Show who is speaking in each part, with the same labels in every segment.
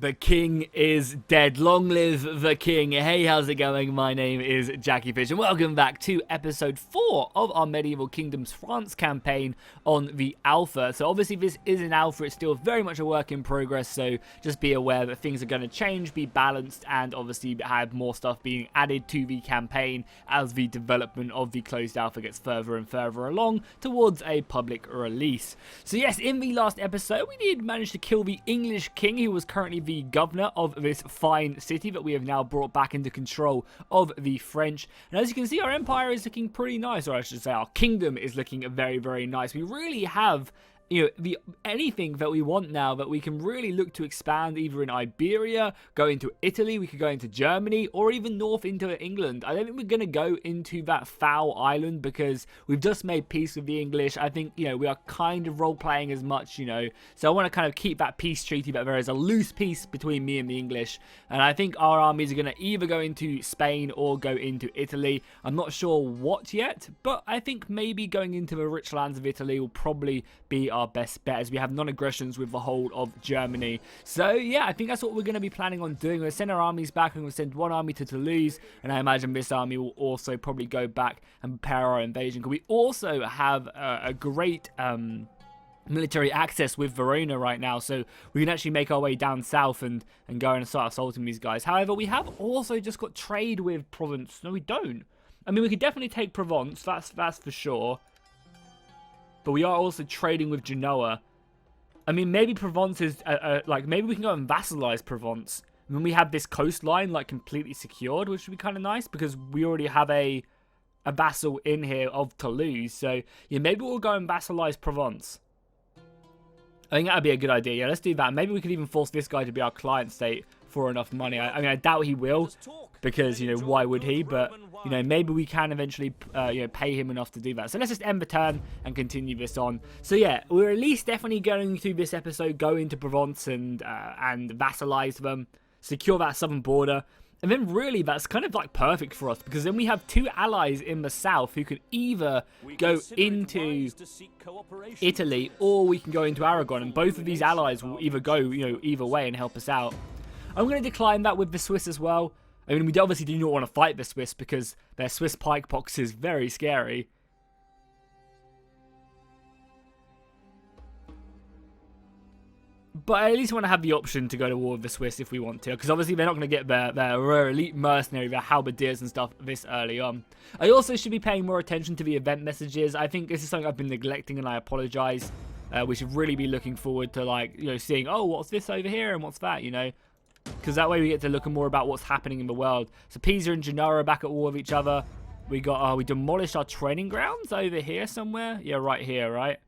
Speaker 1: The king is dead. Long live the king. Hey, how's it going? My name is Jackie Fish and welcome back to episode 4 of our Medieval Kingdoms France campaign on the alpha. So obviously this is an alpha, it's still very much a work in progress, so just be aware that things are going to change, be balanced, and obviously have more stuff being added to the campaign as the development of the closed alpha gets further and further along towards a public release. So yes, in the last episode we did manage to kill the English king, who was currently the governor of this fine city that we have now brought back into control of the French. And as you can see, our empire is looking pretty nice, or I should say our kingdom is looking very, very nice. We really have, you know, anything that we want now that we can really look to expand, either in Iberia, go into Italy, we could go into Germany, or even north into England. I don't think we're going to go into that foul island because we've just made peace with the English. I think, you know, we are kind of role-playing as much, you know, so I want to kind of keep that peace treaty, but there is a loose peace between me and the English, and I think our armies are going to either go into Spain or go into Italy. I'm not sure what yet, but I think maybe going into the rich lands of Italy will probably be our best bet, as we have non-aggressions with the whole of Germany. So yeah, I think that's what we're going to be planning on doing. We're going to send our armies back, and we'll send one army to Toulouse, and I imagine this army will also probably go back and prepare our invasion, because we also have a great military access with Verona right now, so we can actually make our way down south and go and start assaulting these guys. However, we have also just got trade with Provence. No, we don't. I mean, we could definitely take Provence, that's for sure. But we are also trading with Genoa. I mean, maybe Provence is, like, maybe we can go and vassalize Provence. And then we have this coastline, like, completely secured, which would be kind of nice, because we already have a vassal in here of Toulouse. So, yeah, maybe we'll go and vassalize Provence. I think that would be a good idea. Yeah, let's do that. Maybe we could even force this guy to be our client state for enough money. I mean, I doubt he will, because, you know, why would he? But, you know, maybe we can eventually, you know, pay him enough to do that. So let's just end the turn and continue this on. So yeah, we're at least definitely going through this episode, go into Provence and vassalize them, secure that southern border. And then really, that's kind of like perfect for us, because then we have two allies in the south who could either go into Italy or we can go into Aragon. And both of these allies will either go, you know, either way and help us out. I'm going to decline that with the Swiss as well. I mean, we obviously do not want to fight the Swiss because their Swiss pikepox is very scary. But I at least want to have the option to go to war with the Swiss if we want to, because obviously they're not going to get their rare elite mercenary, their halberdiers and stuff this early on. I also should be paying more attention to the event messages. I think this is something I've been neglecting, and I apologize. We should really be looking forward to, like, you know, seeing, oh, what's this over here and what's that, you know. Because that way we get to look more about what's happening in the world. So Pisa and Genoa are back at war with each other. We got, we demolished our training grounds over here somewhere. Yeah, right here, right?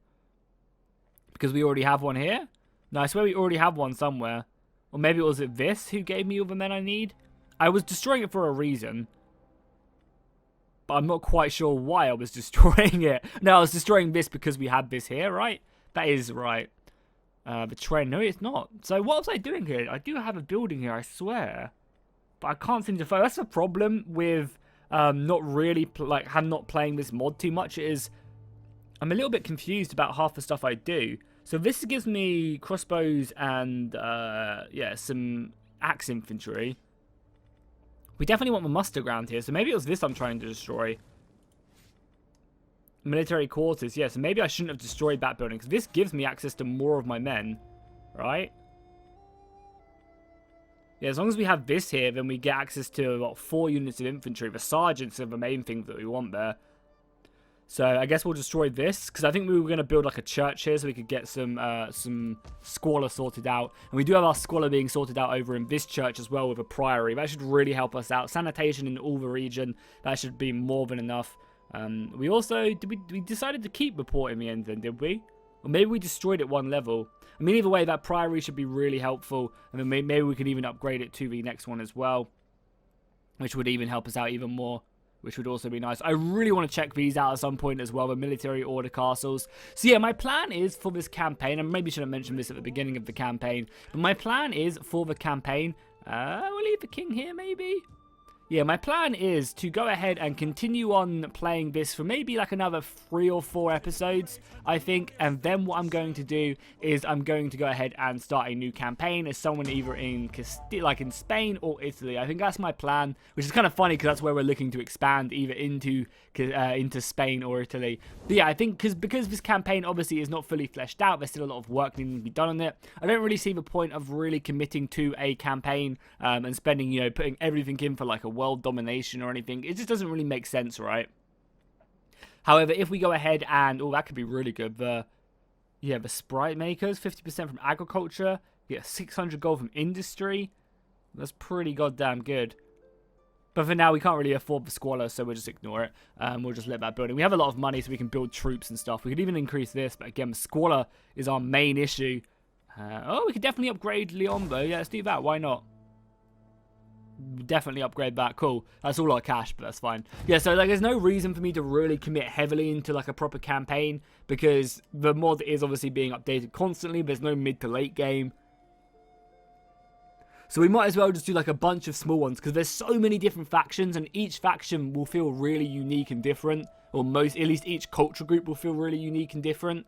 Speaker 1: Because we already have one here. No, I swear we already have one somewhere. Or maybe it was this who gave me all the men I need. I was destroying it for a reason. But I'm not quite sure why I was destroying it. No, I was destroying this because we had this here, right? That is right. The train, no, it's not. So what was I doing here? I do have a building here, I swear. But I can't seem to find. That's the problem with not really, not playing this mod too much. It is, I'm a little bit confused about half the stuff I do. So this gives me crossbows and, yeah, some axe infantry. We definitely want the muster ground here, so maybe it was this I'm trying to destroy. Military quarters, yeah, so maybe I shouldn't have destroyed that building, because this gives me access to more of my men, right? Yeah, as long as we have this here, then we get access to, what, 4 units of infantry. The sergeants are the main thing that we want there. So I guess we'll destroy this, because I think we were going to build like a church here so we could get some squalor sorted out. And we do have our squalor being sorted out over in this church as well with a priory. That should really help us out. Sanitation in all the region, that should be more than enough. We also, we decided to keep the port in the end then, did we? Or maybe we destroyed it one level. I mean, either way, that priory should be really helpful. And then maybe we could even upgrade it to the next one as well, which would even help us out even more, which would also be nice. I really want to check these out at some point as well, the military order castles. So yeah, my plan is for this campaign, and maybe should have mentioned this at the beginning of the campaign, but my plan is for the campaign, we'll leave the king here maybe? Yeah, my plan is to go ahead and continue on playing this for maybe like another 3 or 4 episodes, I think. And then what I'm going to do is I'm going to go ahead and start a new campaign as someone either in in Spain or Italy. I think that's my plan, which is kind of funny because that's where we're looking to expand, either into Spain or Italy. But yeah, I think because this campaign obviously is not fully fleshed out, there's still a lot of work needing to be done on it. I don't really see the point of really committing to a campaign and spending, putting everything in for like a world domination or anything. It just doesn't really make sense, right? However, if we go ahead and that could be really good. The sprite makers, 50% from agriculture, you get 600 gold from industry. That's pretty goddamn good. But for now, we can't really afford the squalor, so we'll just ignore it. We'll just let that building. We have a lot of money, so we can build troops and stuff. We could even increase this, but again, the squalor is our main issue. We could definitely upgrade Leon, though. Yeah, let's do that. Why not? Definitely upgrade that. Cool. That's all our cash, but that's fine. Yeah, so like, there's no reason for me to really commit heavily into like a proper campaign because the mod is obviously being updated constantly. There's no mid to late game. So we might as well just do like a bunch of small ones because there's so many different factions and each faction will feel really unique and different. Or at least each culture group will feel really unique and different.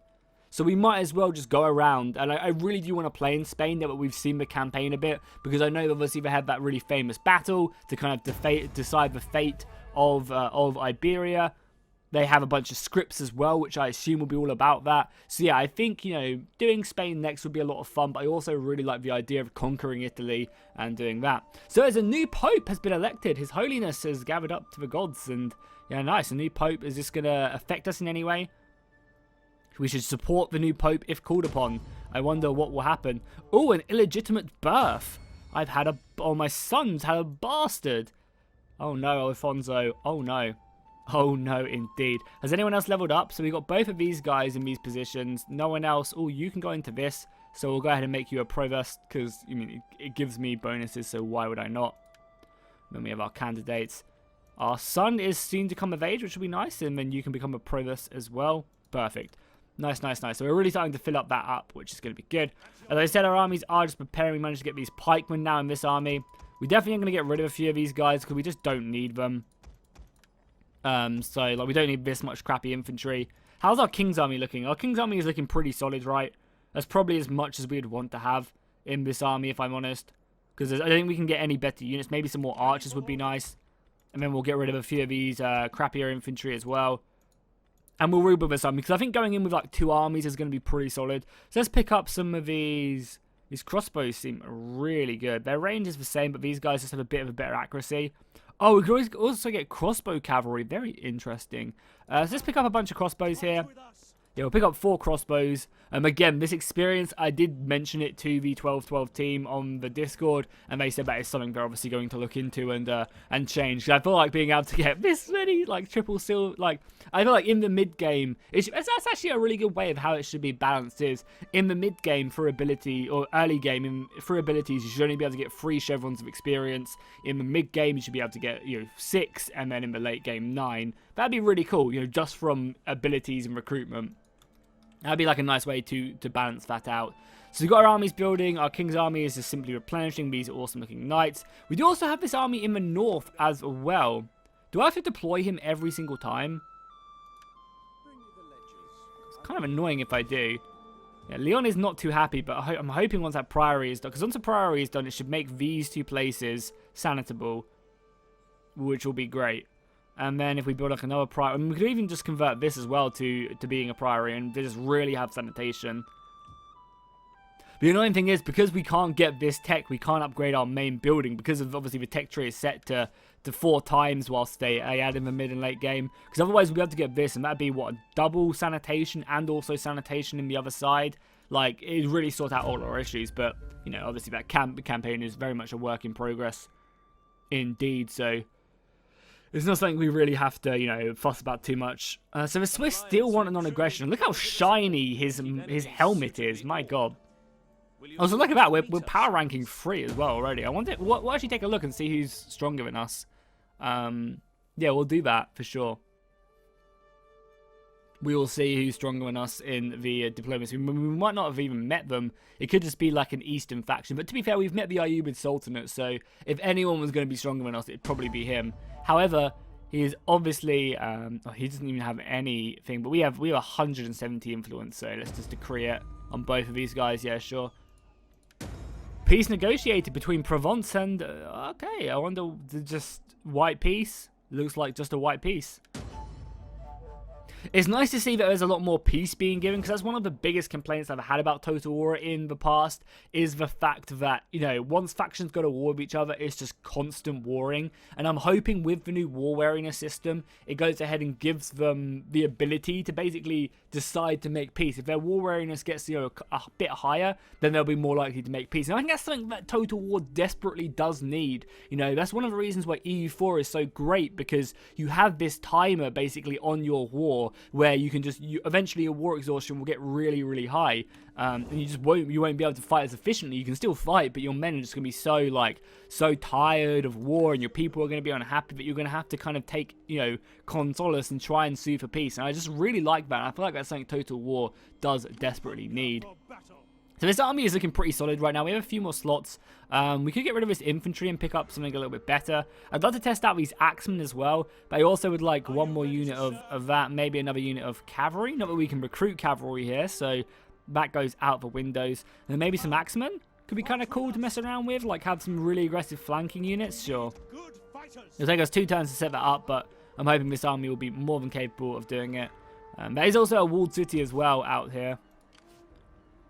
Speaker 1: So we might as well just go around, and I really do want to play in Spain now that we've seen the campaign a bit, because I know obviously they had that really famous battle to kind of decide the fate of Iberia. They have a bunch of scripts as well, which I assume will be all about that. So yeah, I think, doing Spain next would be a lot of fun, but I also really like the idea of conquering Italy and doing that. So as a new pope has been elected, His Holiness has gathered up to the gods, and yeah, nice. A new pope. Is this going to affect us in any way? We should support the new pope if called upon. I wonder what will happen. Oh, an illegitimate birth. My son's had a bastard. Oh no, Alfonso. Oh no. Oh no, indeed. Has anyone else leveled up? So we got both of these guys in these positions. No one else. Oh, you can go into this. So we'll go ahead and make you a provost because, it gives me bonuses, so why would I not? Then we have our candidates. Our son is soon to come of age, which will be nice, and then you can become a provost as well. Perfect. Nice, nice, nice. So we're really starting to fill up that up, which is going to be good. As I said, our armies are just preparing. We managed to get these pikemen now in this army. We definitely are going to get rid of a few of these guys because we just don't need them. So we don't need this much crappy infantry. How's our king's army looking? Our king's army is looking pretty solid, right? That's probably as much as we'd want to have in this army, if I'm honest. Because I don't think we can get any better units. Maybe some more archers would be nice. And then we'll get rid of a few of these crappier infantry as well. And we'll rebuild this army, because I think going in with like 2 armies is going to be pretty solid. So let's pick up some of these. These crossbows seem really good. Their range is the same, but these guys just have a bit of a better accuracy. Oh, we can also get crossbow cavalry. Very interesting. So let's pick up a bunch of crossbows here. Yeah, we'll pick up 4 crossbows. Again, this experience, I did mention it to the 1212 team on the Discord, and they said that is something they're obviously going to look into and change. I feel like being able to get this many triple seal, I feel like in the mid game, that's actually a really good way of how it should be balanced. Is in the mid game for ability or early game for abilities, you should only be able to get 3 chevrons of experience. In the mid game, you should be able to get 6, and then in the late game 9. That'd be really cool, just from abilities and recruitment. That'd be like a nice way to balance that out. So we've got our armies building. Our king's army is just simply replenishing these awesome looking knights. We do also have this army in the north as well. Do I have to deploy him every single time? It's kind of annoying if I do. Yeah, Leon is not too happy, but I'm hoping once that priory is done, because once the priory is done, it should make these 2 places sanitable, which will be great. And then if we build another priory, we could even just convert this as well to being a priory, and they just really have sanitation. The annoying thing is, because we can't get this tech, we can't upgrade our main building, because of obviously the tech tree is set to 4 times whilst they add in the mid and late game. Because otherwise we'd be able to get this, and that'd be what, a double sanitation and also sanitation in the other side. It really sort out all our issues, but obviously that campaign is very much a work in progress indeed, so it's not something we really have to, fuss about too much. So the Swiss still want a non-aggression. Look how shiny his helmet is. My god. Also, look at that. We're power ranking 3 as well already. I wonder. We'll actually take a look and see who's stronger than us. Yeah, we'll do that for sure. We will see who's stronger than us in the diplomacy. We might not have even met them. It could just be like an Eastern faction. But to be fair, we've met the Ayyubid Sultanate, so if anyone was going to be stronger than us, it'd probably be him. However, he is obviously... he doesn't even have anything, but we have 170 influence, so let's just decree it on both of these guys. Yeah, sure. Peace negotiated between Provence and... okay, I wonder, just white peace? Looks like just a white peace. It's nice to see that there's a lot more peace being given, because that's one of the biggest complaints I've had about Total War in the past, is the fact that, you know, once factions go to war with each other, it's just constant warring. And I'm hoping with the new war wariness system, it goes ahead and gives them the ability to basically decide to make peace. If their war wariness gets, you know, a bit higher, then they'll be more likely to make peace. And I think that's something that Total War desperately does need. You know, that's one of the reasons why EU4 is so great, because you have this timer basically on your war, where you can just, eventually your war exhaustion will get really, really high, and you won't be able to fight as efficiently. You can still fight, but your men are just going to be so tired of war, and your people are going to be unhappy that you're going to have to kind of take, you know, solace and try and sue for peace. And I just really like that. I feel like that's something Total War does desperately need. So this army is looking pretty solid right now. We have a few more slots. We could get rid of this infantry and pick up something a little bit better. I'd love to test out these axemen as well, but I also would like one more unit of that, maybe another unit of cavalry. Not that we can recruit cavalry here, so that goes out the windows. And then maybe some axemen could be kind of cool to mess around with, like have some really aggressive flanking units. Sure. It'll take us 2 turns to set that up, but I'm hoping this army will be more than capable of doing it. There is also a walled city as well out here,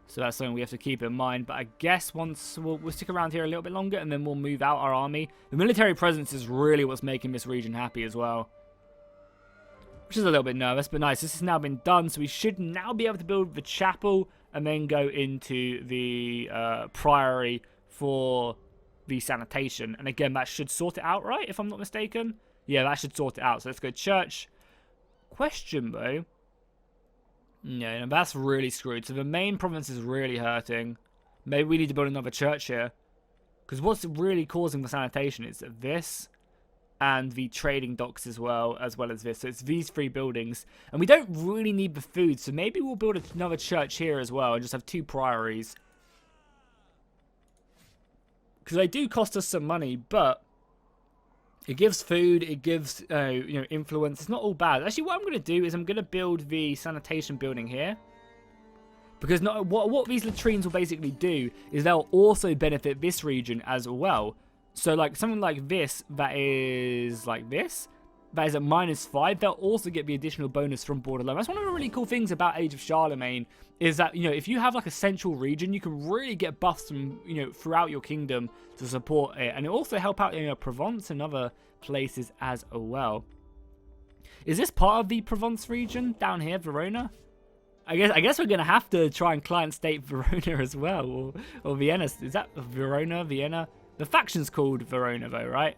Speaker 1: so that's something we have to keep in mind. But I guess once we'll stick around here a little bit longer, and then we'll move out our army. The military presence is really what's making this region happy as well, which is a little bit nervous, but nice. This has now been done, so we should now be able to build the chapel and then go into the priory for the sanitation. And again, that should sort it out, right? If I'm not mistaken. Yeah, that should sort it out. So let's go church. Question, though. Yeah, that's really screwed. So the main province is really hurting. Maybe we need to build another church here. Because what's really causing the sanitation is this and the trading docks as well as this. So it's these 3 buildings. And we don't really need the food, so maybe we'll build another church here as well and just have 2 priories. Because they do cost us some money, but it gives food, it gives you know, influence. It's not all bad. Actually, what I'm going to do is I'm going to build the sanitation building here. Because what these latrines will basically do is they'll also benefit this region as well. So like something like this, that is like this, that is at -5, they'll also get the additional bonus from borderline. That's one of the really cool things about Age of Charlemagne, is that, you know, if you have like a central region, you can really get buffs from, you know, throughout your kingdom to support it. And it also help out, you know, Provence and other places as well. Is this part of the Provence region down here, Verona? I guess we're going to have to try and client state Verona as well, or Vienna. Is that Verona, Vienna? The faction's called Verona though, right?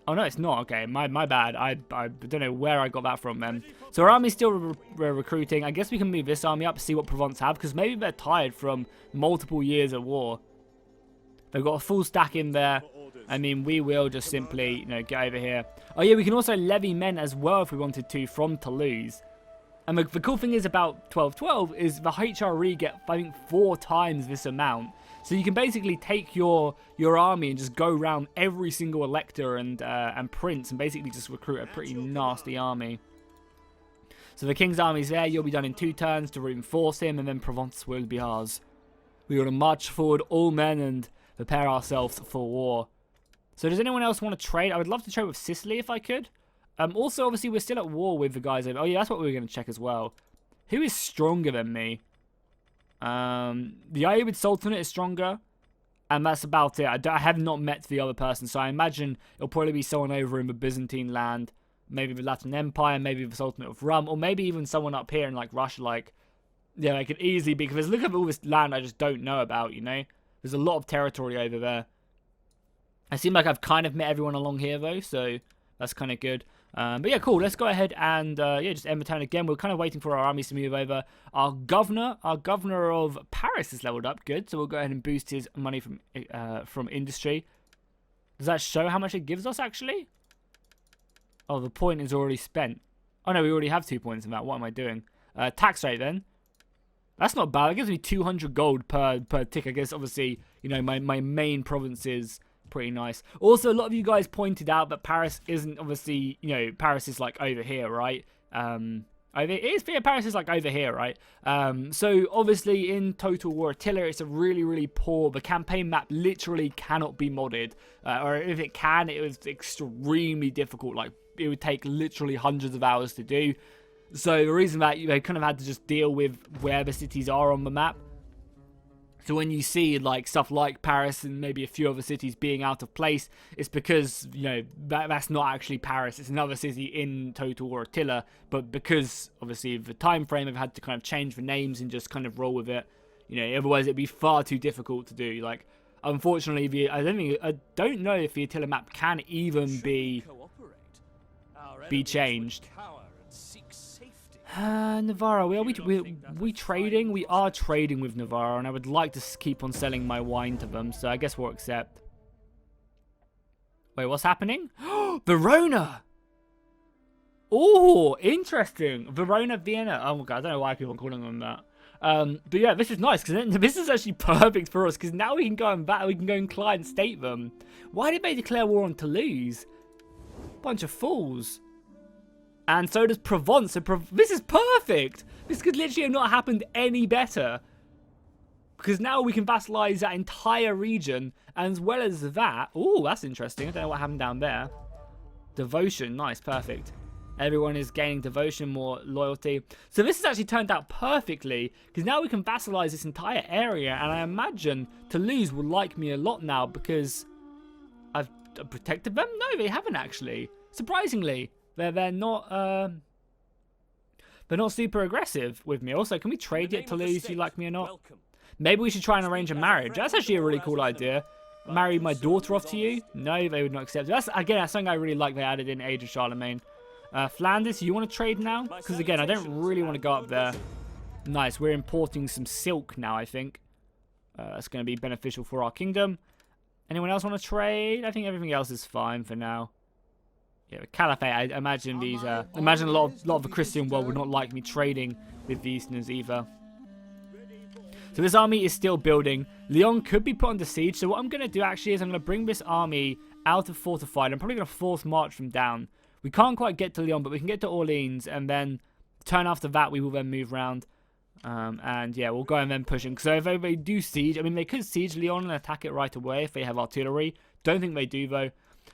Speaker 1: Oh no, it's not. Okay, my bad. I don't know where I got that from then. So our army's still recruiting. I guess we can move this army up, see what Provence have, because maybe they're tired from multiple years of war. They've got a full stack in there. I mean, we will just simply, you know, get over here. Oh yeah, we can also levy men as well if we wanted to from Toulouse. And the cool thing is about 1212 is the HRE get, I think, 4 times this amount. So you can basically take your army and just go around every single elector and prince and basically just recruit a pretty nasty army. So the king's army's there. You'll be done in 2 turns to reinforce him, and then Provence will be ours. We want to march forward, all men, and prepare ourselves for war. So does anyone else want to trade? I would love to trade with Sicily if I could. Also, obviously, we're still at war with the guys over... Oh, yeah, that's what we were going to check as well. Who is stronger than me? The Ayyubid Sultanate is stronger. And that's about it. I have not met the other person, so I imagine it'll probably be someone over in the Byzantine land. Maybe the Latin Empire, maybe the Sultanate of Rum, or maybe even someone up here in, like, Russia, like... Yeah, it could easily be, because look at all this land I just don't know about, you know? There's a lot of territory over there. I seem like I've kind of met everyone along here, though, so that's kind of good. But yeah, cool. Let's go ahead and yeah, just end the turn again. We're kind of waiting for our armies to move over. Our governor of Paris is leveled up. Good. So we'll go ahead and boost his money from industry. Does that show how much it gives us, actually? Oh, the point is already spent. Oh no, we already have 2 points in that. What am I doing? Tax rate then. That's not bad. It gives me 200 gold per tick. I guess obviously, you know, my main province is pretty nice. Also, a lot of you guys pointed out that Paris isn't obviously, you know, Paris is like over here, right? Paris is like over here, right? So obviously in Total War Attila, it's a really poor. The campaign map literally cannot be modded, or if it can, it was extremely difficult. Like it would take literally hundreds of hours to do. So the reason that they kind of had to just deal with where the cities are on the map. So when you see like stuff like Paris and maybe a few other cities being out of place, it's because, you know, that's not actually Paris. It's another city in Total War Attila. But because obviously of the time frame, they've had to kind of change the names and just kind of roll with it. You know, otherwise it'd be far too difficult to do. Like, unfortunately, I don't know if the Attila map can even be changed. Navarro, we trading? We are trading with Navarro, and I would like to keep on selling my wine to them, so I guess we'll accept. Wait, what's happening? Verona! Oh, interesting. Verona, Vienna. Oh my god, I don't know why people are calling them that. But yeah, this is nice, because this is actually perfect for us, because now we can go and battle, we can go and client state them. Why did they declare war on Toulouse? Bunch of fools. And so does Provence. So this is perfect. This could literally have not happened any better. Because now we can vassalize that entire region. And as well as that... Oh, that's interesting. I don't know what happened down there. Devotion. Nice. Perfect. Everyone is gaining devotion, more loyalty. So this has actually turned out perfectly. Because now we can vassalize this entire area. And I imagine Toulouse will like me a lot now. Because I've protected them? No, they haven't actually. Surprisingly. They're not super aggressive with me. Also, can we trade it to Toulouse? You like me or not? Welcome. Maybe we should try and arrange a marriage. That's actually a really cool idea. Marry my daughter off to you? No, they would not accept it. That's something I really like. They added in Age of Charlemagne. Flanders, you want to trade now? Because again, I don't really want to go up there. Nice. We're importing some silk now, I think. That's going to be beneficial for our kingdom. Anyone else want to trade? I think everything else is fine for now. Yeah, Caliphate, I imagine these, imagine a lot of the Christian world would not like me trading with the Easterners either. So this army is still building. Lyon could be put under siege, so what I'm going to do actually is I'm going to bring this army out of fortified. I'm probably going to force march them down. We can't quite get to Lyon, but we can get to Orleans, and then turn after that, we will then move round. And yeah, we'll go and then pushing. So if they do siege, I mean, they could siege Lyon and attack it right away if they have artillery. Don't think they do, though.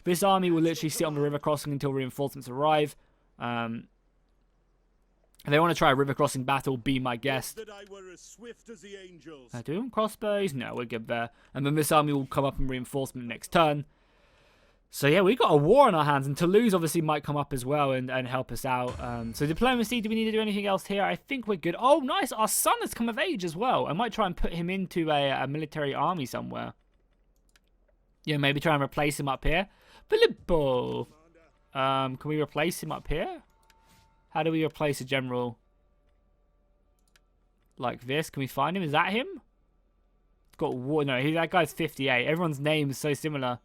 Speaker 1: This army will literally sit on the river crossing until reinforcements arrive. If they want to try a river crossing battle, be my guest. Doing crossbows? No, we're good there. And then this army will come up in reinforcement next turn. So yeah, we've got a war on our hands. And Toulouse obviously might come up as well and help us out. So diplomacy, do we need to do anything else here? I think we're good. Oh, nice. Our son has come of age as well. I might try and put him into a military army somewhere. Yeah, maybe try and replace him up here. Filippo. Can we replace him up here? How do we replace a general like this? Can we find him? Is that him? Got war. No, that guy's 58. Everyone's name is so similar.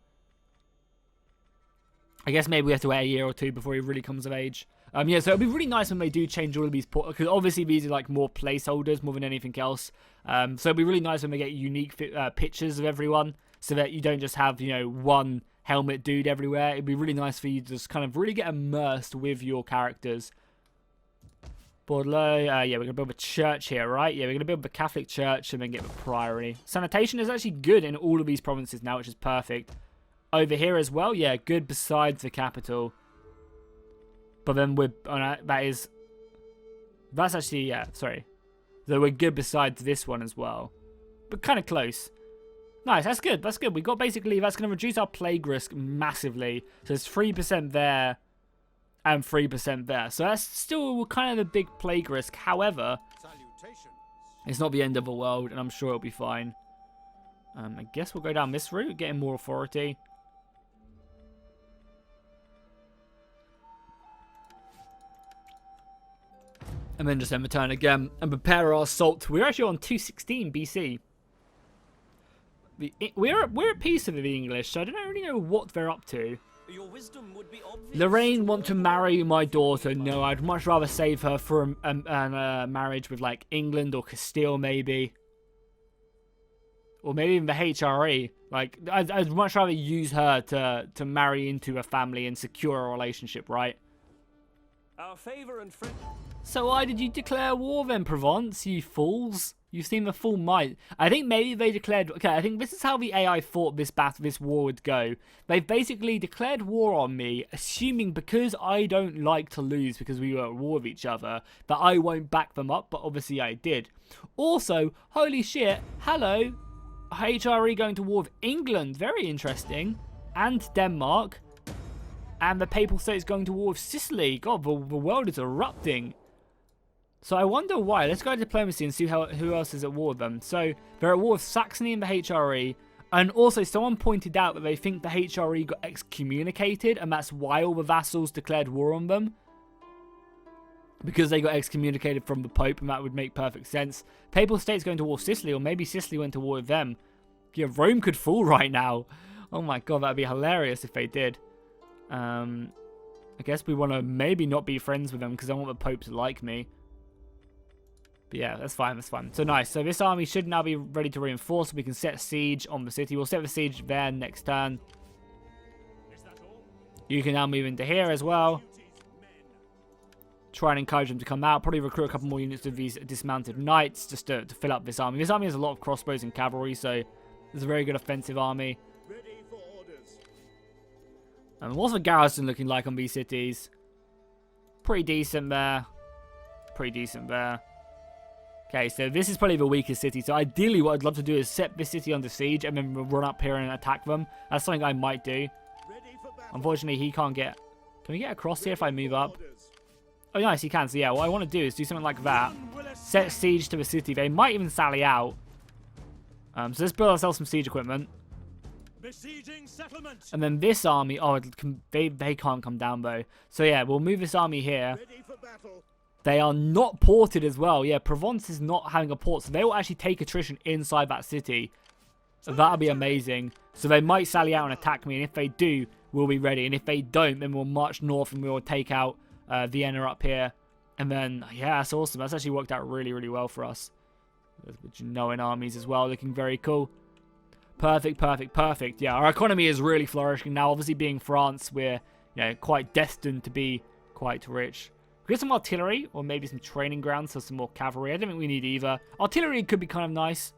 Speaker 1: I guess maybe we have to wait a year or two before he really comes of age. Yeah, so it'll be really nice when they do change all of these ports, because obviously these are like more placeholders more than anything else. So it'll be really nice when we get unique pictures of everyone, so that you don't just have, you know, one helmet dude everywhere. It'd be really nice for you to just kind of really get immersed with your characters. Bordeaux, yeah, we're going to build a church here, right? Yeah, we're going to build the Catholic church and then get the priory. Sanitation is actually good in all of these provinces now, which is perfect. Over here as well, yeah, good besides the capital. But then that's actually, yeah, sorry. So we're good besides this one as well. But kind of close. Nice, that's good, that's good. We got basically, that's going to reduce our plague risk massively. So it's 3% there and 3% there. So that's still kind of a big plague risk. However, it's not the end of the world, and I'm sure it'll be fine. I guess we'll go down this route, getting more authority. And then just end the turn again and prepare our assault. We're actually on 216 BC. We're at peace with the English, so I don't really know what they're up to.
Speaker 2: Your wisdom would be obvious.
Speaker 1: Lorraine want to marry my daughter. No, I'd much rather save her for a marriage with like England or Castile maybe. Or maybe even the HRE. Like, I'd much rather use her to marry into a family and secure a relationship, right?
Speaker 2: Our favor and friend.
Speaker 1: So why did you declare war then, Provence, you fools? You seem a full might. I think maybe they declared... Okay, I think this is how the AI thought this war would go. They've basically declared war on me, assuming because I don't like to lose because we were at war with each other, that I won't back them up, but obviously I did. Also, holy shit, hello, HRE going to war with England, very interesting, and Denmark, and the Papal States going to war with Sicily. God, the world is erupting. So I wonder why. Let's go to diplomacy and see who else is at war with them. So they're at war with Saxony and the HRE. And also someone pointed out that they think the HRE got excommunicated and that's why all the vassals declared war on them. Because they got excommunicated from the Pope, and that would make perfect sense. Papal States going to war with Sicily, or maybe Sicily went to war with them. Yeah, Rome could fall right now. Oh my god, that would be hilarious if they did. I guess we want to maybe not be friends with them because I want the Pope to like me. But yeah, that's fine, that's fine. So nice. So this army should now be ready to reinforce. We can set siege on the city. We'll set the siege there next turn. You can now move into here as well. Try and encourage them to come out. Probably recruit a couple more units of these dismounted knights just to fill up this army. This army has a lot of crossbows and cavalry, so it's a very good offensive army. And what's the garrison looking like on these cities? Pretty decent there. Pretty decent there. Okay, so this is probably the weakest city. So ideally what I'd love to do is set this city under siege and then run up here and attack them. That's something I might do. Unfortunately, he can't get... Can we get across here if I move up? Oh, nice, he can. So yeah, what I want to do is do something like that. Set siege to the city. They might even sally out. So let's build ourselves some siege equipment. And then this army... Oh, they can't come down though. So yeah, we'll move this army here. They are not ported as well. Yeah, Provence is not having a port, so they will actually take attrition inside that city. So that'll be amazing. So they might sally out and attack me, and if they do, we'll be ready. And if they don't, then we'll march north and we'll take out Vienna up here. And then, yeah, that's awesome. That's actually worked out really, really well for us. With Genoan armies as well, looking very cool. Perfect, perfect, perfect. Yeah, our economy is really flourishing now. Obviously, being France, we're quite destined to be quite rich. We get some artillery, or maybe some training grounds, so some more cavalry. I don't think we need either. Artillery could be kind of nice.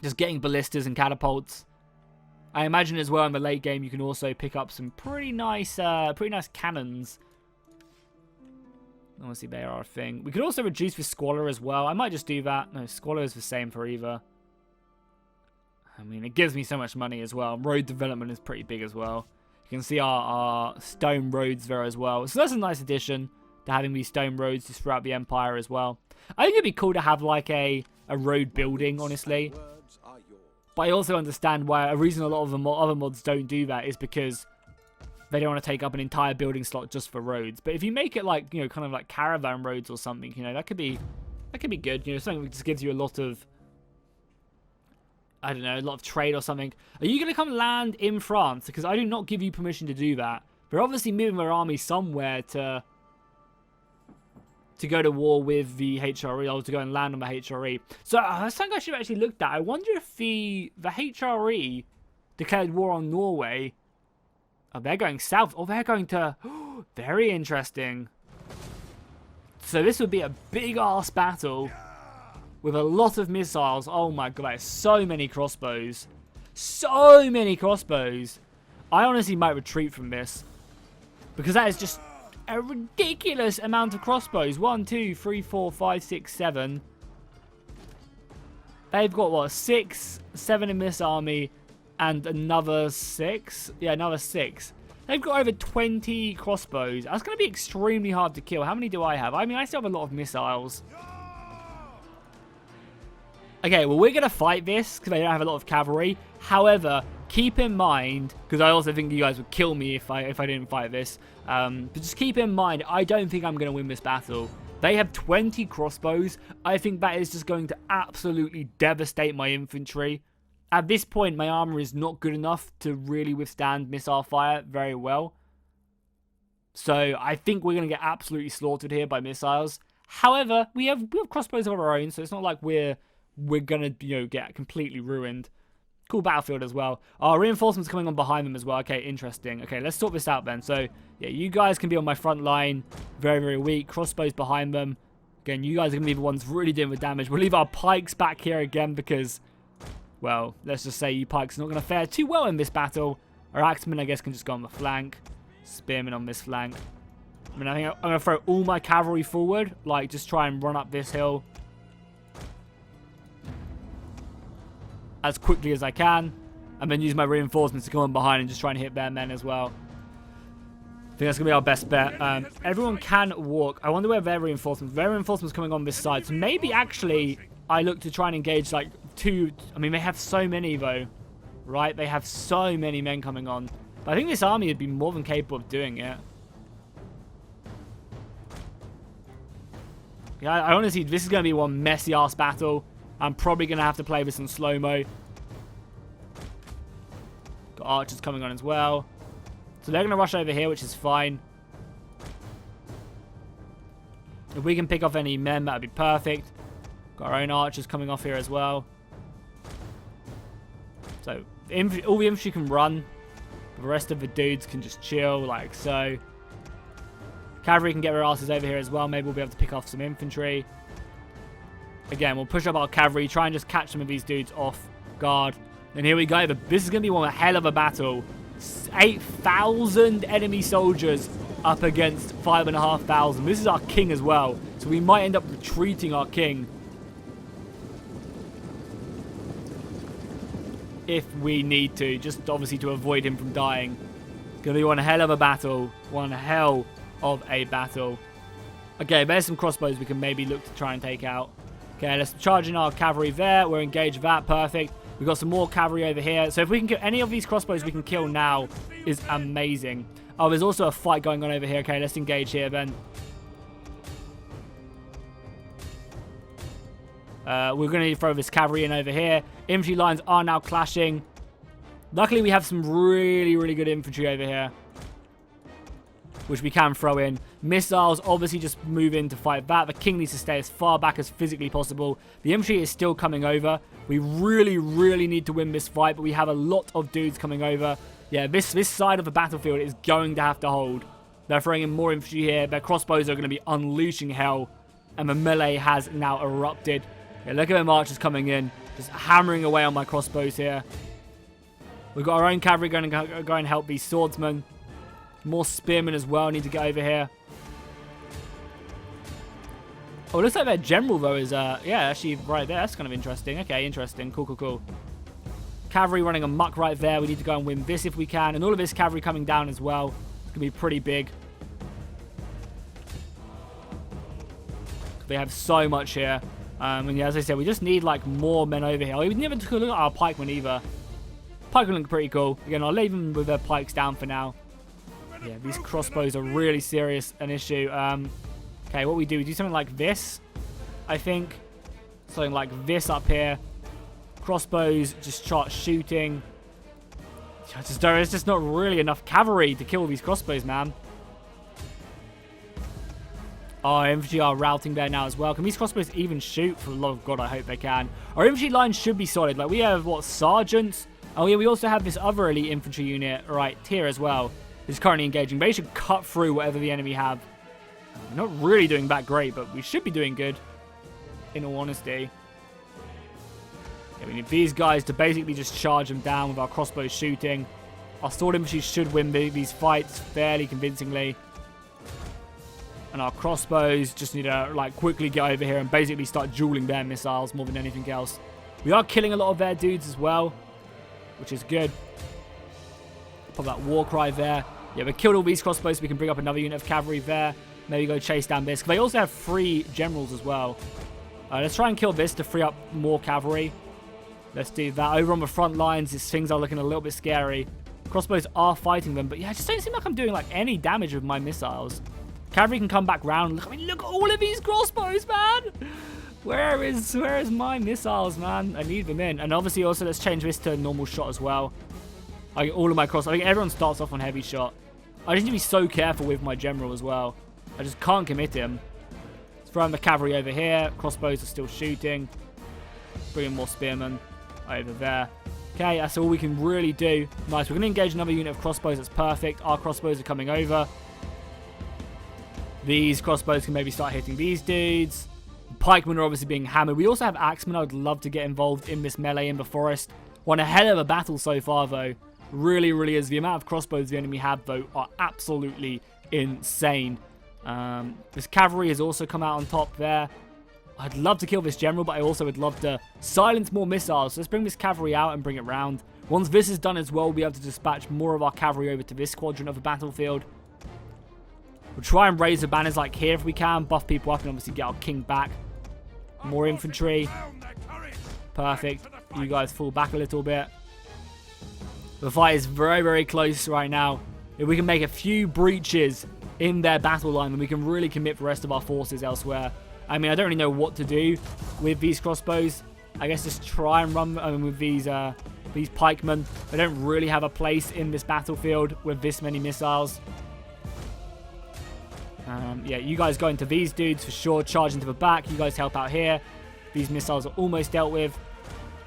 Speaker 1: Just getting ballistas and catapults. I imagine as well in the late game you can also pick up some pretty nice cannons. Obviously they are a thing. We could also reduce the squalor as well. I might just do that. No, squalor is the same for either. I mean, it gives me so much money as well. Road development is pretty big as well. You can see our stone roads there as well. So that's a nice addition to having these stone roads just throughout the Empire as well. I think it'd be cool to have like a road building, honestly. But I also understand why a reason a lot of the other mods don't do that is because they don't want to take up an entire building slot just for roads. But if you make it like, kind of like caravan roads or something, that could be good. Something that just gives you a lot of, I don't know, a lot of trade or something. Are you going to come land in France? Because I do not give you permission to do that. They're obviously moving their army somewhere to go to war with the HRE, or to go and land on the HRE. So that's something I should have actually looked at. I wonder if the HRE declared war on Norway. Oh, they're going south. Oh, they're going to... Very interesting. So this would be a big-ass battle with a lot of missiles. Oh my god, there's so many crossbows. So many crossbows. I honestly might retreat from this, because that is just a ridiculous amount of crossbows. 1, 2, 3, 4, 5, 6, 7. They've got, what, 6, 7 in this army, and another 6? Yeah, another 6. They've got over 20 crossbows. That's going to be extremely hard to kill. How many do I have? I mean, I still have a lot of missiles. Okay, well, we're going to fight this because I don't have a lot of cavalry. However, keep in mind, because I also think you guys would kill me if I didn't fight this. But just keep in mind, I don't think I'm going to win this battle. They have 20 crossbows. I think that is just going to absolutely devastate my infantry. At this point, my armor is not good enough to really withstand missile fire very well. So I think we're going to get absolutely slaughtered here by missiles. However, we have crossbows of our own, so it's not like we're going to, get completely ruined. Cool battlefield as well. Our reinforcements coming on behind them as well. Okay, interesting. Okay, let's sort this out then. So, yeah, you guys can be on my front line. Very, very weak. Crossbows behind them. Again, you guys are going to be the ones really dealing with damage. We'll leave our pikes back here again because, well, let's just say you pikes are not going to fare too well in this battle. Our axemen, I guess, can just go on the flank. Spearmen on this flank. I mean, I think I'm going to throw all my cavalry forward. Like, just try and run up this hill as quickly as I can, and then use my reinforcements to come on behind and just try and hit their men as well. I think that's going to be our best bet. Everyone can walk. I wonder where their reinforcements coming on this side. So maybe actually I look to try and engage like two. I mean, they have so many though, right? They have so many men coming on. But I think this army would be more than capable of doing it. Yeah, I honestly, this is going to be one messy ass battle. I'm probably going to have to play this in slow-mo. Got archers coming on as well. So they're going to rush over here, which is fine. If we can pick off any men, that would be perfect. Got our own archers coming off here as well. So all the infantry can run. The rest of the dudes can just chill, like so. Cavalry can get their asses over here as well. Maybe we'll be able to pick off some infantry. Again, we'll push up our cavalry, try and just catch some of these dudes off guard. And here we go. This is going to be one hell of a battle. 8,000 enemy soldiers up against 5,500. This is our king as well. So we might end up retreating our king. If we need to. Just obviously to avoid him from dying. Going to be one hell of a battle. One hell of a battle. Okay, there's some crossbows we can maybe look to try and take out. Okay, let's charge in our cavalry there. We're engaged that. Perfect. We've got some more cavalry over here. So if we can kill any of these crossbows we can kill now is amazing. Oh, there's also a fight going on over here. Okay, let's engage here then. We're going to need to throw this cavalry in over here. Infantry lines are now clashing. Luckily, we have some really, really good infantry over here, which we can throw in. Missiles obviously just move in to fight that. The king needs to stay as far back as physically possible. The infantry is still coming over. We really, really need to win this fight, but we have a lot of dudes coming over. Yeah, this side of the battlefield is going to have to hold. They're throwing in more infantry here. Their crossbows are going to be unleashing hell, and the melee has now erupted. Yeah, look at them archers coming in, just hammering away on my crossbows here. We've got our own cavalry going to go and help these swordsmen. More spearmen as well need to get over here. Oh, it looks like their general, though, is, yeah, actually right there. That's kind of interesting. Okay, interesting. Cool, cool, cool. Cavalry running amok right there. We need to go and win this if we can. And all of this cavalry coming down as well. It's going to be pretty big. They have so much here. And yeah, as I said, we just need, like, more men over here. We never took a look at our pikemen either. Pikemen look pretty cool. Again, I'll leave them with their pikes down for now. Yeah, these crossbows are really serious an issue. Okay, what we do something like this, I think. Something like this up here. Crossbows just start shooting. There's just not really enough cavalry to kill these crossbows, man. Our infantry are routing there now as well. Can these crossbows even shoot? For the love of God, I hope they can. Our infantry line should be solid. Like, we have, what, sergeants? Oh, yeah, we also have this other elite infantry unit right here as well. Is currently engaging. They should cut through whatever the enemy have. We're not really doing that great, but we should be doing good, in all honesty. Yeah, we need these guys to basically just charge them down with our crossbows shooting. Our sword infantry should win these fights fairly convincingly. And our crossbows just need to like quickly get over here and basically start dueling their missiles more than anything else. We are killing a lot of their dudes as well, which is good. Pop that war cry there. Yeah, we killed all these crossbows so we can bring up another unit of cavalry there. Maybe go chase down this. They also have 3 generals as well. Let's try and kill this to free up more cavalry. Let's do that. Over on the front lines, these things are looking a little bit scary. Crossbows are fighting them, but yeah, it just don't seem like I'm doing like any damage with my missiles. Cavalry can come back round. Look, I mean, look at all of these crossbows, man. Where is my missiles, man? I need them in. And obviously also let's change this to normal shot as well. Like all of my I think everyone starts off on heavy shot. I just need to be so careful with my general as well. I just can't commit him. Let's throw in the cavalry over here. Crossbows are still shooting. Bring in more spearmen over there. Okay, that's all we can really do. Nice. We're going to engage another unit of crossbows. That's perfect. Our crossbows are coming over. These crossbows can maybe start hitting these dudes. Pikemen are obviously being hammered. We also have axemen. I would love to get involved in this melee in the forest. Won a hell of a battle so far, though. Really, really is. The amount of crossbows the enemy have, though, are absolutely insane. This cavalry has also come out on top there. I'd love to kill this general, but I also would love to silence more missiles. So let's bring this cavalry out and bring it round. Once this is done as well, we'll be able to dispatch more of our cavalry over to this quadrant of the battlefield. We'll try and raise the banners like here if we can. Buff people up and obviously get our king back. More infantry. Perfect. You guys fall back a little bit. The fight is very, very close right now. If we can make a few breaches in their battle line, then we can really commit the rest of our forces elsewhere. I mean, I don't really know what to do with these crossbows. I guess just try and run with these pikemen. They don't really have a place in this battlefield with this many missiles. Yeah, you guys go into these dudes for sure. Charge into the back. You guys help out here. These missiles are almost dealt with.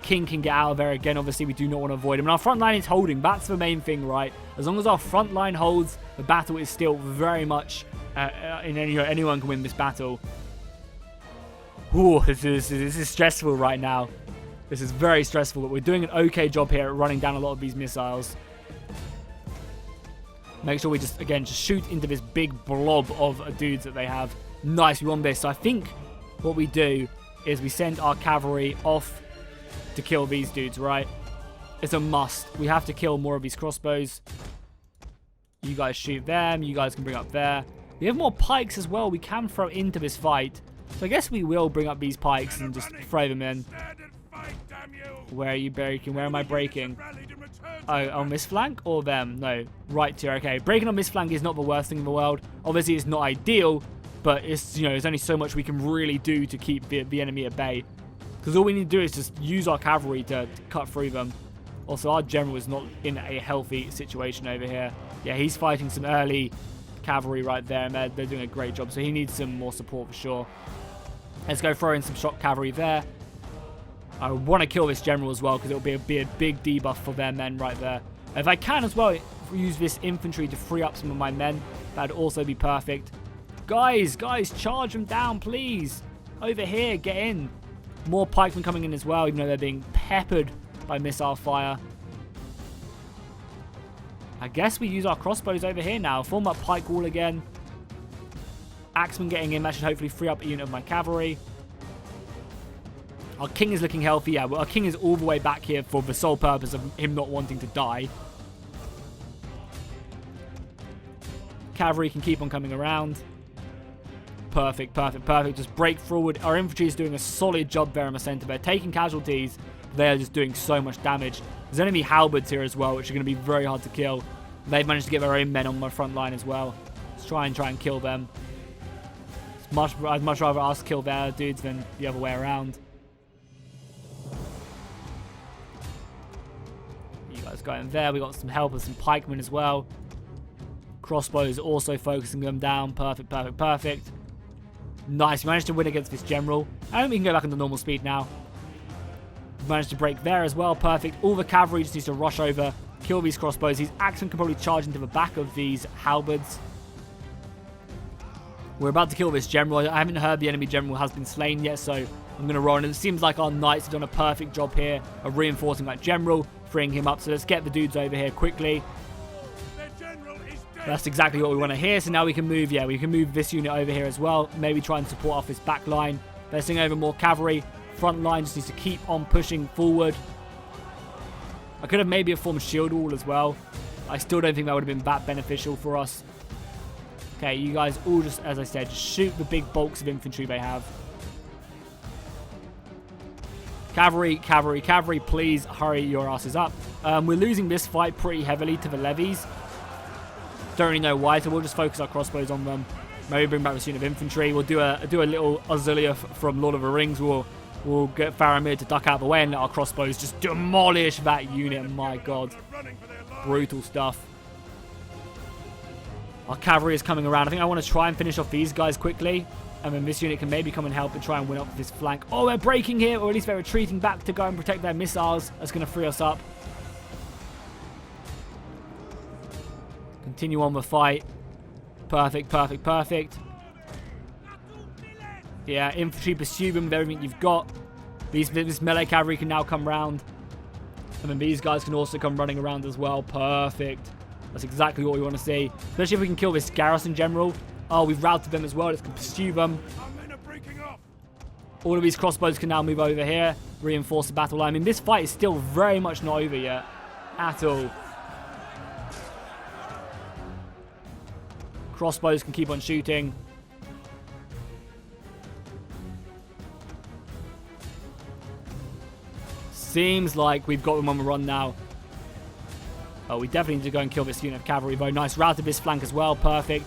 Speaker 1: King can get out of there again. Obviously, we do not want to avoid him. And our front line is holding. That's the main thing, right? As long as our front line holds, the battle is still very much anyone can win this battle. Ooh, this is stressful right now. This is very stressful, but we're doing an okay job here at running down a lot of these missiles. Make sure we just shoot into this big blob of dudes that they have. Nice, we won this. So I think what we do is we send our cavalry off to kill these dudes, right? It's a must. We have to kill more of these crossbows. You guys shoot them. You guys can bring up there. We have more pikes as well we can throw into this fight. So I guess we will bring up these pikes and just throw them in. Where are you breaking? Where am I breaking? Oh, on this flank or them? No, right here. Okay, breaking on this flank is not the worst thing in the world. Obviously, it's not ideal, but it's there's only so much we can really do to keep the enemy at bay. Because all we need to do is just use our cavalry to cut through them. Also, our general is not in a healthy situation over here. Yeah, he's fighting some early cavalry right there, and they're doing a great job. So he needs some more support for sure. Let's go throw in some shock cavalry there. I want to kill this general as well because it'll be a big debuff for their men right there. If I can as well, use this infantry to free up some of my men. That'd also be perfect. Guys, charge them down, please. Over here, get in. More pikemen coming in as well, even though they're being peppered by missile fire. I guess we use our crossbows over here now. Form up pike wall again. Axemen getting in. That should hopefully free up a unit of my cavalry. Our king is looking healthy. Yeah, our king is all the way back here for the sole purpose of him not wanting to die. Cavalry can keep on coming around. Perfect. Just break forward. Our infantry is doing a solid job there in the center. They're taking casualties. They are just doing so much damage. There's enemy halberds here as well, which are going to be very hard to kill. They've managed to get their own men on my front line as well. Let's try and kill them. I'd much rather us kill their dudes than the other way around. You guys go in there. We got some help with some pikemen as well. Crossbows also focusing them down. Perfect. Nice. We managed to win against this general. I think we can go back on the normal speed now. We managed to break there as well. Perfect. All the cavalry just needs to rush over, kill these crossbows. These axemen can probably charge into the back of these halberds. We're about to kill this general. I haven't heard the enemy general has been slain yet, so I'm going to run. And it seems like our knights have done a perfect job here of reinforcing that general, freeing him up. So let's get the dudes over here quickly. That's exactly what we want to hear. So now we can move, we can move this unit over here as well. Maybe try and support off this back line. Let's sing over more cavalry. Front line just needs to keep on pushing forward. I could have maybe formed shield wall as well. I still don't think that would have been that beneficial for us. Okay, you guys all just, as I said, just shoot the big bulks of infantry they have. Cavalry, please hurry your asses up. We're losing this fight pretty heavily to the levies. Don't really know why, so we'll just focus our crossbows on them. Maybe bring back this unit of infantry. We'll do a little auxilia from Lord of the Rings. We'll get Faramir to duck out of the way and let our crossbows just demolish that unit. My God. Brutal stuff. Our cavalry is coming around. I think I want to try and finish off these guys quickly. And then this unit can maybe come and help and try and win up this flank. Oh, we're breaking here. Or at least they're retreating back to go and protect their missiles. That's going to free us up. Continue on the fight. Perfect, perfect, perfect. Yeah, infantry pursue them with everything you've got. This melee cavalry can now come round. And then these guys can also come running around as well. Perfect. That's exactly what we want to see. Especially if we can kill this garrison general. Oh, we've routed them as well. Let's pursue them. All of these crossbows can now move over here. Reinforce the battle line. I mean, this fight is still very much not over yet. At all. Crossbows can keep on shooting. Seems like we've got them on the run now. Oh, we definitely need to go and kill this unit of cavalry, though. Nice. Routed this flank as well. Perfect.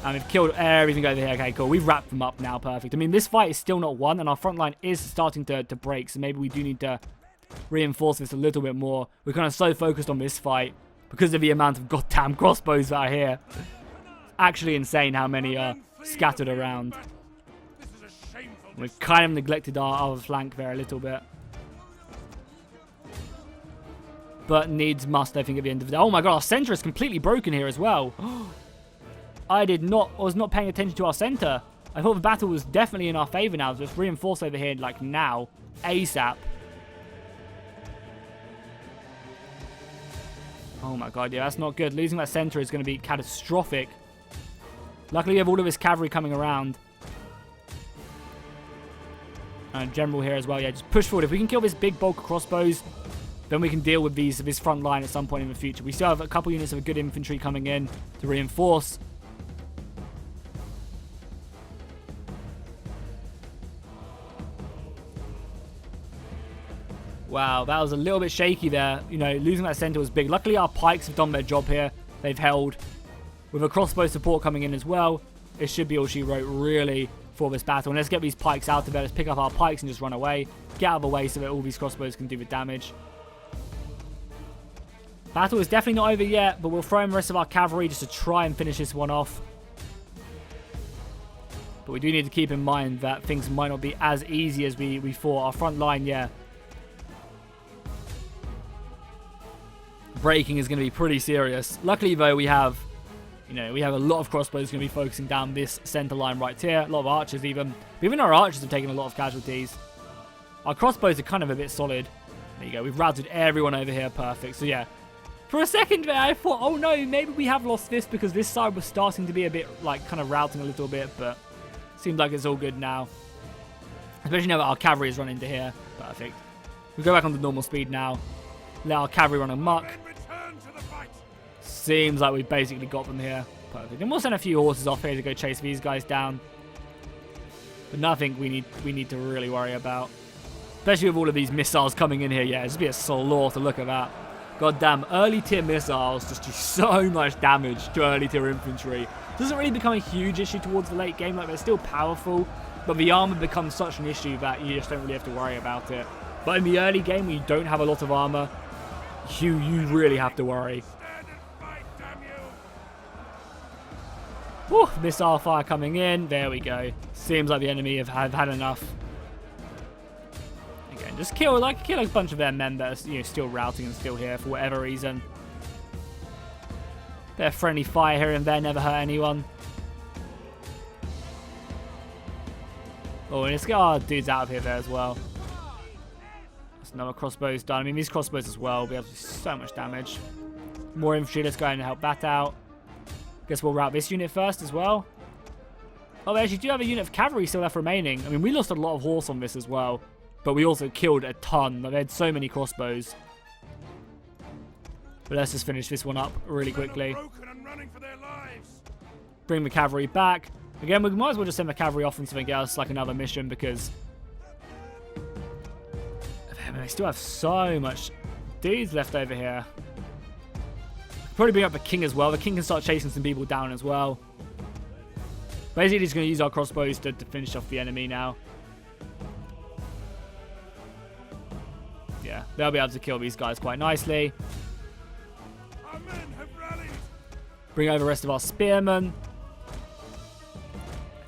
Speaker 1: And we've killed everything over here. Okay, cool. We've wrapped them up now. Perfect. I mean, this fight is still not won, and our front line is starting to break, so maybe we do need to reinforce this a little bit more. We're kind of so focused on this fight because of the amount of goddamn crossbows that are here. It's actually insane how many are scattered around. We've kind of neglected our other flank there a little bit. But needs must, I think, at the end of the day. Oh my god, our center is completely broken here as well. I was not paying attention to our center. I thought the battle was definitely in our favor now. So let's reinforce over here, like now. ASAP. Oh my god, yeah, that's not good. Losing that center is going to be catastrophic. Luckily, we have all of this cavalry coming around. And general here as well. Yeah, just push forward. If we can kill this big bulk of crossbows, then we can deal with this front line at some point in the future. We still have a couple units of good infantry coming in to reinforce. Wow, that was a little bit shaky there. You know, losing that center was big. Luckily, our pikes have done their job here. They've held. With a crossbow support coming in as well, it should be all she wrote, really, for this battle. And let's get these pikes out of there. Let's pick up our pikes and just run away. Get out of the way so that all these crossbows can do the damage. Battle is definitely not over yet, but we'll throw in the rest of our cavalry just to try and finish this one off. But we do need to keep in mind that things might not be as easy as we thought. Our front line, yeah. Breaking is going to be pretty serious. Luckily, though, we have a lot of crossbows going to be focusing down this center line right here. A lot of archers even. But even our archers have taken a lot of casualties. Our crossbows are kind of a bit solid. There you go. We've routed everyone over here. Perfect. So, yeah. For a second there, I thought, oh no, maybe we have lost this because this side was starting to be a bit, like, kind of routing a little bit. But seems like it's all good now. Especially now that our cavalry is running into here. Perfect. We go back on the normal speed now. Let our cavalry run amok. Seems like we've basically got them here. Perfect. And we'll send a few horses off here to go chase these guys down. But nothing we need to really worry about. Especially with all of these missiles coming in here. Yeah, it's just be a slaughter. Look at that. Goddamn, early tier missiles just do so much damage to early tier infantry. Doesn't really become a huge issue towards the late game. Like, they're still powerful. But the armor becomes such an issue that you just don't really have to worry about it. But in the early game, when you don't have a lot of armor, you really have to worry. Whew, missile fire coming in. There we go. Seems like the enemy have had enough. Again, just kill a bunch of their men that are still routing and still here for whatever reason. Bit of friendly fire here and there, never hurt anyone. Oh, and let's get our dudes out of here there as well. That's another crossbows done. I mean, these crossbows as well will be able to do so much damage. More infantry, let's go ahead and help that out. Guess we'll route this unit first as well. Oh, they actually do have a unit of cavalry still left remaining. I mean, we lost a lot of horse on this as well. But we also killed a ton. They had so many crossbows. But let's just finish this one up really quickly. Bring the cavalry back. Again, we might as well just send the cavalry off on something else, like another mission, because they still have so much dudes left over here. Probably bring up the king as well. The king can start chasing some people down as well. Basically, just going to use our crossbows to finish off the enemy now. Yeah, they'll be able to kill these guys quite nicely.
Speaker 2: Our men have rallied.
Speaker 1: Bring over the rest of our spearmen.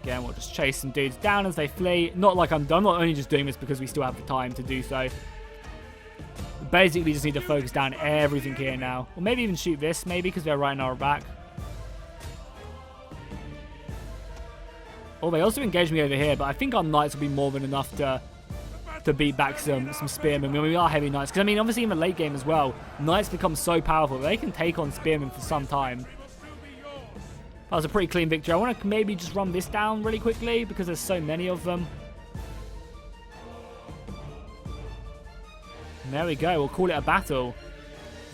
Speaker 1: Again, we'll just chase some dudes down as they flee. Not like I'm not only just doing this because we still have the time to do so. Basically, we just need to focus down everything here now. Or maybe even shoot this, maybe, because they're right in our back. Oh, they also engaged me over here, but I think our knights will be more than enough to beat back some spearmen. I mean, we are heavy knights. Because, I mean, obviously in the late game as well, knights become so powerful. They can take on spearmen for some time. That was a pretty clean victory. I want to maybe just run this down really quickly because there's so many of them. And there we go. We'll call it a battle.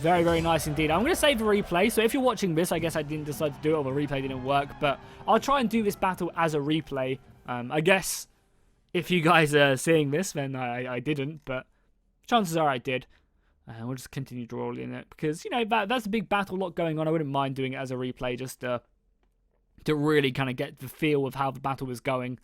Speaker 1: Very, very nice indeed. I'm going to save the replay. So if you're watching this, I guess I didn't decide to do it or the replay didn't work. But I'll try and do this battle as a replay. I guess if you guys are seeing this, then I didn't. But chances are I did. And we'll just continue rolling it. Because, you know, that's a big battle, lot going on. I wouldn't mind doing it as a replay just to really kind of get the feel of how the battle was going.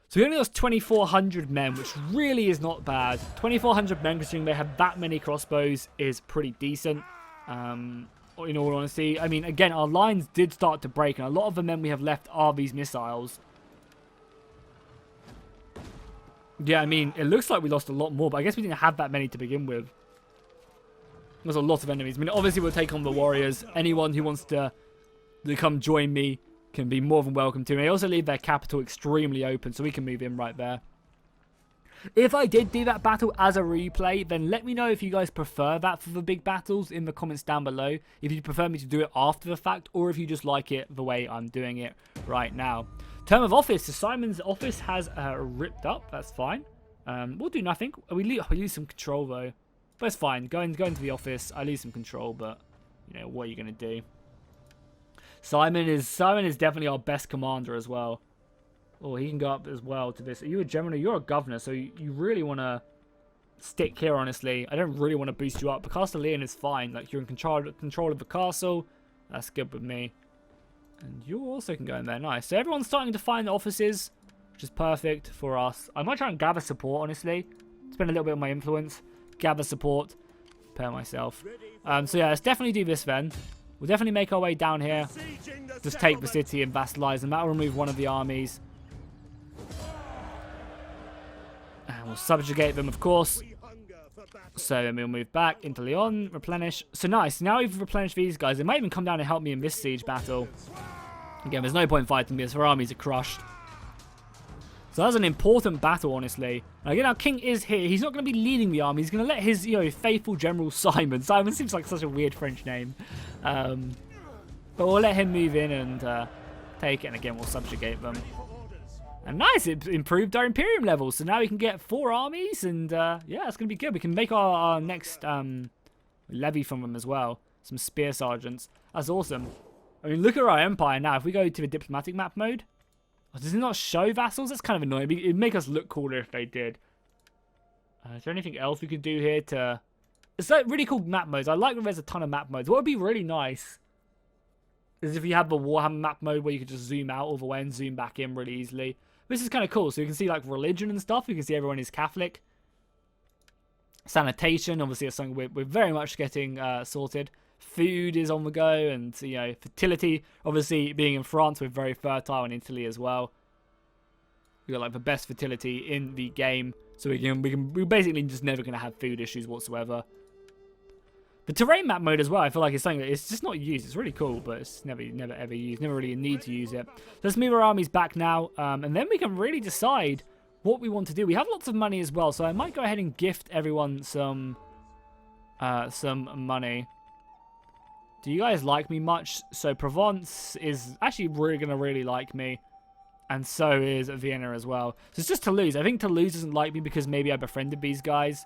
Speaker 1: So we only lost 2,400 men, which really is not bad. 2,400 men, considering they have that many crossbows, is pretty decent. In all honesty, I mean, again, our lines did start to break, and a lot of the men we have left are these missiles. Yeah, I mean, it looks like we lost a lot more, but I guess we didn't have that many to begin with. There's a lot of enemies. I mean, obviously we'll take on the warriors. Anyone who wants to come join me can be more than welcome to. And they also leave their capital extremely open, so we can move in right there. If I did do that battle as a replay, then let me know if you guys prefer that for the big battles in the comments down below. If you prefer me to do it after the fact, or if you just like it the way I'm doing it right now. Term of office. So Simon's office has ripped up. That's fine. We'll do nothing. We lose some control though. But it's fine. Going to the office, I lose some control, but you know, what are you going to do? Simon is definitely our best commander as well. Oh, he can go up as well to this. Are you a general? You're a governor, so you really want to stick here, honestly. I don't really want to boost you up. But Castellian is fine. Like, you're in control of the castle. That's good with me. And you also can go in there. Nice. So everyone's starting to find the offices, which is perfect for us. I might try and gather support, honestly. Spend a little bit of my influence. Gather support. Prepare myself. So yeah, let's definitely do this then. We'll definitely make our way down here. Just take the city and vassalize them. That'll remove one of the armies. And we'll subjugate them, of course. So then we'll move back into Lyon, replenish. So nice. Now we've replenished these guys. They might even come down and help me in this siege battle. Again, there's no point fighting this. Our armies are crushed. So that's an important battle, honestly. And again, our king is here. He's not going to be leading the army. He's going to let his, faithful general Simon. Simon seems like such a weird French name. But we'll let him move in and take it. And again, we'll subjugate them. And nice, it improved our Imperium level. So now we can get 4 armies. And yeah, it's going to be good. We can make our next levy from them as well. Some spear sergeants. That's awesome. I mean, look at our empire now. If we go to the diplomatic map mode. Oh, does it not show vassals? That's kind of annoying. It'd make us look cooler if they did. Is there anything else we could do here to... It's like really cool map modes. I like that there's a ton of map modes. What would be really nice is if you had the Warhammer map mode where you could just zoom out all the way and zoom back in really easily. This is kind of cool. So you can see like religion and stuff. You can see everyone is Catholic. Sanitation, obviously, is something we're very much getting sorted. Food is on the go, and fertility. Obviously, being in France, we're very fertile, in Italy as well. We got like the best fertility in the game, so we're basically just never gonna have food issues whatsoever. The terrain map mode as well, I feel like it's something that it's just not used. It's really cool, but it's never ever used. Never really a need to use it. Let's move our armies back now, and then we can really decide what we want to do. We have lots of money as well, so I might go ahead and gift everyone some money. Do you guys like me much? So Provence is actually going to really like me. And so is Vienna as well. So it's just Toulouse. I think Toulouse doesn't like me because maybe I befriended these guys.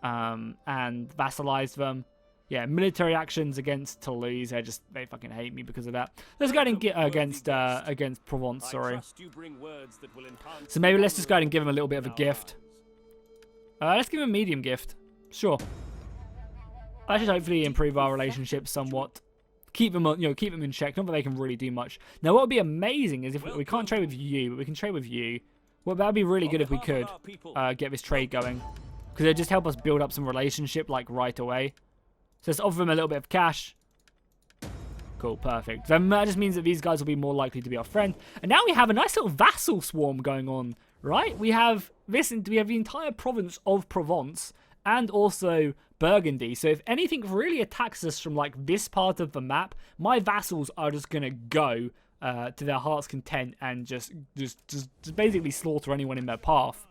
Speaker 1: And vassalized them. Yeah, military actions against Toulouse. They fucking hate me because of that. Let's go ahead and get against Provence, sorry. So maybe let's just go ahead and give him a little bit of a gift. Let's give him a medium gift. Sure. That should hopefully improve our relationship somewhat. keep them on, keep them in check. Not that they can really do much. Now, what would be amazing is if we can't trade with you, but we can trade with you. Well, that would be really good if we could get this trade going, because it'd just help us build up some relationship like right away. So let's offer them a little bit of cash. Cool, perfect. Then that just means that these guys will be more likely to be our friend. And now we have a nice little vassal swarm going on, right? We have this. We have the entire province of Provence and also Burgundy. So if anything really attacks us from like this part of the map, my vassals are just gonna go to their heart's content and just basically slaughter anyone in their path,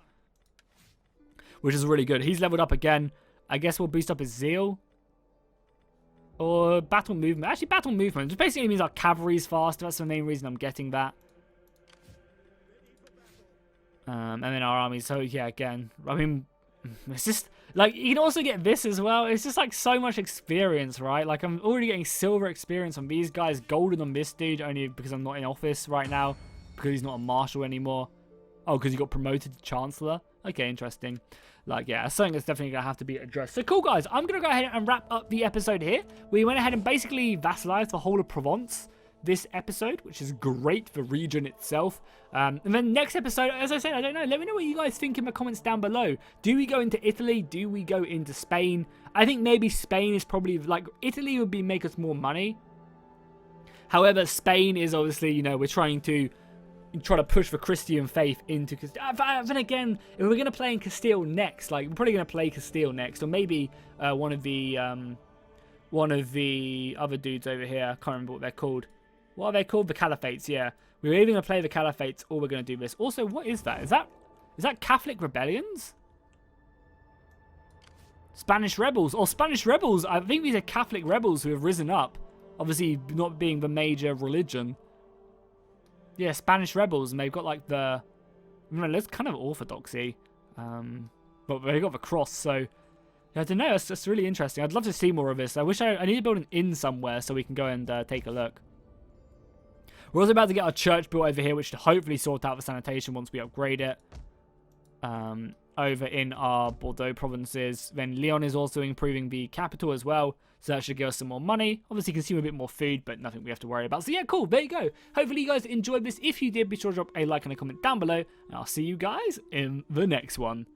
Speaker 1: which is really good. He's leveled up again. I guess we'll boost up his zeal. Or battle movement. Actually, battle movement. Just basically means our cavalry's faster. That's the main reason I'm getting that. And then our army. So, yeah, again. I mean, it's just... Like, you can also get this as well. It's just, like, so much experience, right? Like, I'm already getting silver experience on these guys. Golden on this dude. Only because I'm not in office right now. Because he's not a marshal anymore. Oh, because he got promoted to chancellor. Okay, interesting. Like, yeah, something that's definitely going to have to be addressed. So, cool, guys. I'm going to go ahead and wrap up the episode here. We went ahead and basically vassalized the whole of Provence this episode, which is great for the region itself. And then next episode, as I said, I don't know. Let me know what you guys think in the comments down below. Do we go into Italy? Do we go into Spain? I think maybe Spain is probably, like, Italy would make us more money. However, Spain is obviously, we're trying to push the Christian faith into Castile. Then again, if we're going to play in Castile next, like, we're probably going to play Castile next, or maybe one of the other dudes over here. I can't remember what they're called. What are they called? The Caliphates, yeah. We're either going to play the Caliphates or we're going to do this. Also, what is that? Is that Catholic rebellions? Spanish rebels. Or Spanish rebels. I think these are Catholic rebels who have risen up. Obviously, not being the major religion. Yeah, Spanish rebels, and they've got like it's kind of orthodoxy, but they've got the cross. So yeah, I don't know. That's really interesting. I'd love to see more of this. I need to build an inn somewhere so we can go and take a look. We're also about to get our church built over here, which should hopefully sort out the sanitation once we upgrade it. Over in our Bordeaux provinces. Then Lyon is also improving the capital as well. So that should give us some more money. Obviously, consume a bit more food, but nothing we have to worry about. So yeah, cool. There you go. Hopefully, you guys enjoyed this. If you did, be sure to drop a like and a comment down below. And I'll see you guys in the next one.